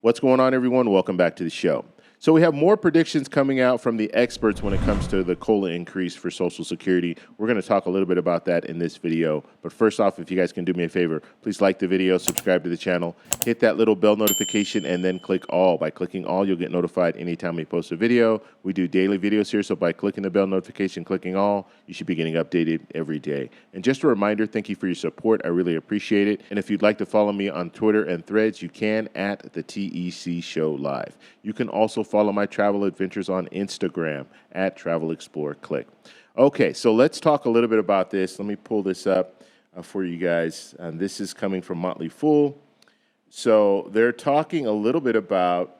What's going on, everyone? Welcome back to the show. So we have more predictions coming out from the experts when it comes to the COLA increase for Social Security. We're going to talk a little bit about that in this video. But first off, if you guys can do me a favor, please like the video, subscribe to the channel, hit that little bell notification, and then click all. By clicking all, you'll get notified anytime we post a video. We do daily videos here, so by clicking the bell notification, clicking all, you should be getting updated every day. And just a reminder, thank you for your support. I really appreciate it. And if you'd like to follow me on Twitter and Threads, you can at the TEC Show Live. You can also follow my travel adventures on Instagram at Travel Explore Click. Okay, so let's talk a little bit about this. Let me pull this up for you guys. This is coming from Motley Fool. So they're talking a little bit about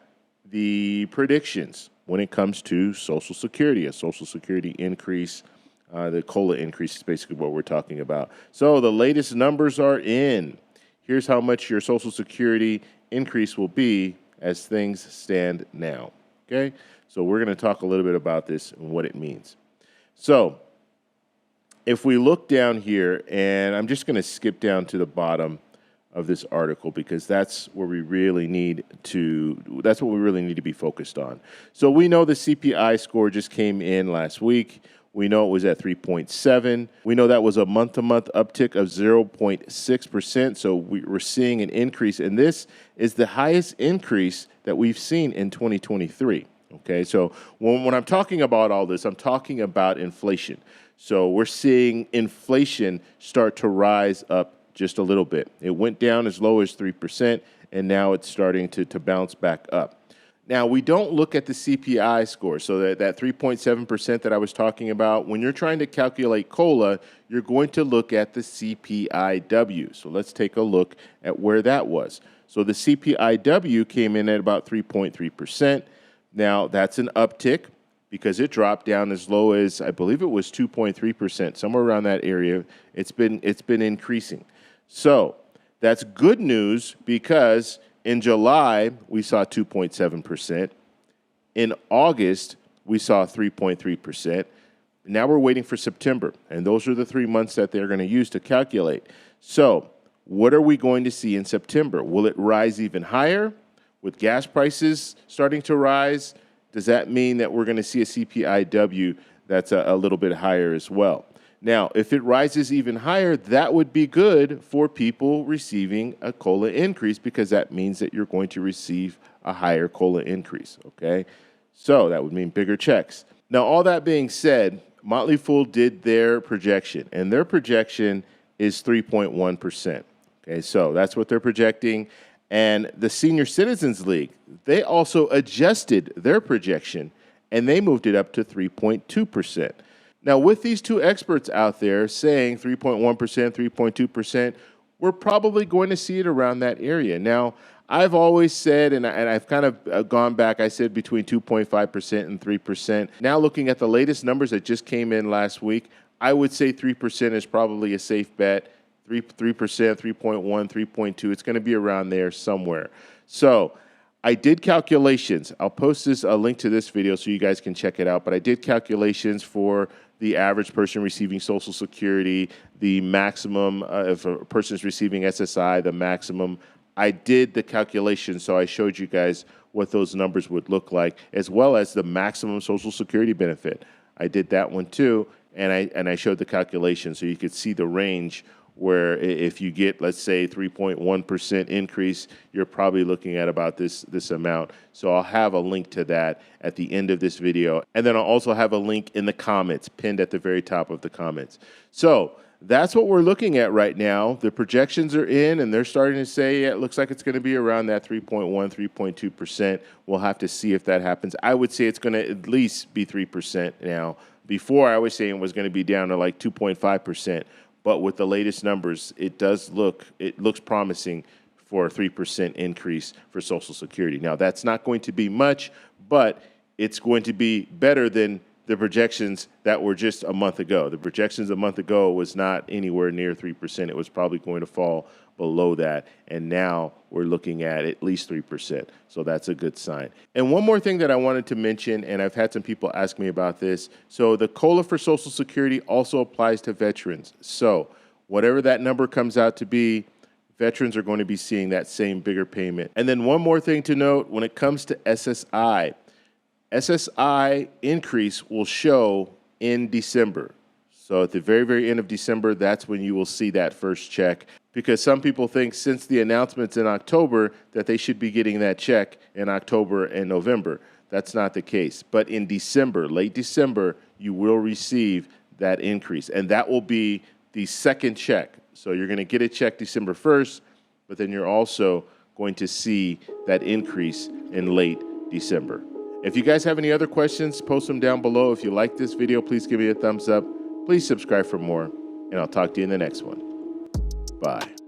the predictions when it comes to Social Security, a Social Security increase. The COLA increase is basically what we're talking about. So the latest numbers are in. Here's how much your Social Security increase will be as things stand now. Okay, so we're going to talk a little bit about this and what it means. So if we look down here, and I'm just going to skip down to the bottom of this article because that's where we really need to, that's what we really need to be focused on. So we know the CPI score just came in last week. We know it was at 3.7. We know that was a month-to-month uptick of 0.6%. So we're seeing an increase, and this is the highest increase that we've seen in 2023. Okay, so when I'm talking about all this, I'm talking about inflation. So we're seeing inflation start to rise up just a little bit. It went down as low as 3%, and now it's starting to bounce back up. Now, we don't look at the CPI score, so that 3.7% that I was talking about. When you're trying to calculate COLA, you're going to look at the CPIW. So let's take a look at where that was. So the CPIW came in at about 3.3%. Now, that's an uptick because it dropped down as low as, I believe it was 2.3%, somewhere around that area. It's been increasing. So that's good news because in July, we saw 2.7%. In August, we saw 3.3%. Now we're waiting for September, and those are the 3 months that they're going to use to calculate. So what are we going to see in September? Will it rise even higher? With gas prices starting to rise, does that mean that we're going to see a CPIW that's a little bit higher as well? Now, if it rises even higher, that would be good for people receiving a COLA increase because that means that you're going to receive a higher COLA increase, okay? So that would mean bigger checks. Now, all that being said, Motley Fool did their projection, and their projection is 3.1%, okay? So that's what they're projecting. And the Senior Citizens League, they also adjusted their projection, and they moved it up to 3.2%. Now, with these two experts out there saying 3.1%, 3.2%, we're probably going to see it around that area. Now, I've always said, and I've kind of gone back, I said between 2.5% and 3%. Now, looking at the latest numbers that just came in last week, I would say 3% is probably a safe bet. 3%, 3.1, 3.2, it's going to be around there somewhere. So I did calculations. I'll post a link to this video so you guys can check it out, but I did calculations for the average person receiving Social Security, the maximum, if a person is receiving SSI, the maximum. I did the calculations, so I showed you guys what those numbers would look like, as well as the maximum Social Security benefit. I did that one too, and I showed the calculation so you could see the range where if you get, let's say, 3.1% increase, you're probably looking at about this amount. So I'll have a link to that at the end of this video. And then I'll also have a link in the comments, pinned at the very top of the comments. So that's what we're looking at right now. The projections are in, and they're starting to say, yeah, it looks like it's going to be around that 3.1, 3.2%. We'll have to see if that happens. I would say it's going to at least be 3% now. Before, I was saying it was going to be down to like 2.5%. But with the latest numbers, it looks promising for a 3% increase for Social Security. Now, that's not going to be much, but it's going to be better than the projections that were just a month ago. The projections a month ago was not anywhere near 3%. It was probably going to fall below that. And now we're looking at least 3%. So that's a good sign. And one more thing that I wanted to mention, and I've had some people ask me about this. So the COLA for Social Security also applies to veterans. So whatever that number comes out to be, veterans are going to be seeing that same bigger payment. And then one more thing to note when it comes to SSI. SSI increase will show in December. So at the very, very end of December, that's when you will see that first check, because some people think since the announcement's in October that they should be getting that check in October and November. That's not the case. But in December, late December, you will receive that increase. And that will be the second check. So you're going to get a check December 1st, but then you're also going to see that increase in late December. If you guys have any other questions, post them down below. If you like this video, please give me a thumbs up. Please subscribe for more, and I'll talk to you in the next one. Bye.